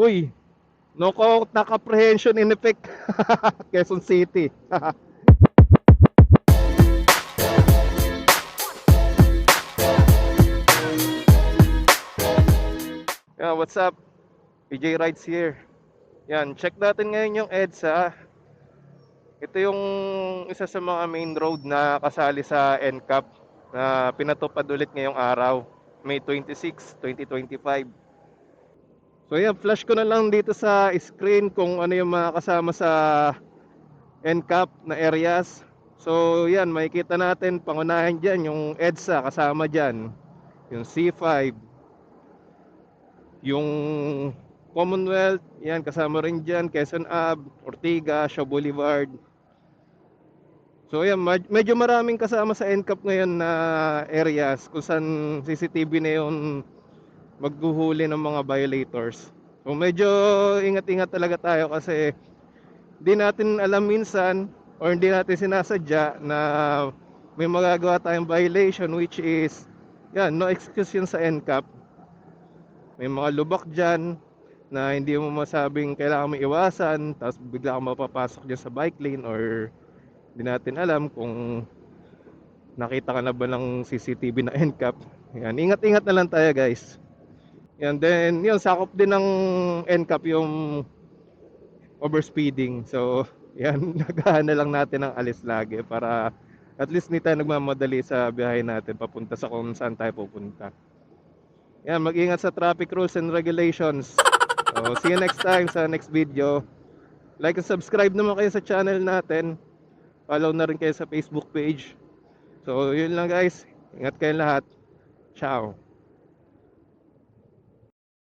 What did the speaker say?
Uy, knockout na comprehension in effect. Quezon City. Yeah, what's up? PJ Rides here. Yan, check natin ngayon yung EDSA. Ito yung isa sa mga main road na kasali sa NCAP na pinatupad ulit ngayong araw, May 26, 2025. So yan, flash ko na lang dito sa screen kung ano yung mga kasama sa NCAP na areas. So yan, makikita natin pangunahin dyan yung EDSA kasama dyan, yung C5, yung Commonwealth, yan kasama rin dyan, Quezon Ave, Ortiga, Shaw Boulevard. So yan, medyo maraming kasama sa NCAP ngayon na areas kung saan CCTV na yung maghuhuli ng mga violators. So medyo ingat-ingat talaga tayo kasi di natin alam minsan or hindi natin sinasadya na may magagawa tayong violation, which is yan, no excuse yun sa NCAP. May mga lubak dyan na hindi mo masabing kailangan mo iwasan, tapos bigla kang mapapasok dyan sa bike lane, or hindi natin alam kung nakita ka na ba ng CCTV na NCAP. Yan, ingat-ingat na lang tayo guys. Yan, then yun, sakop din ng NCAP yung overspeeding. So yan, nagahan na lang natin ang alis lagi para at least hindi tayo nagmamadali sa biyahe natin papunta sa kung saan tayo pupunta. Yan, mag-ingat sa traffic rules and regulations. So see you next time sa next video. Like and subscribe naman kayo sa channel natin. Follow na rin kayo sa Facebook page. So yun lang guys, ingat kayo lahat. Ciao.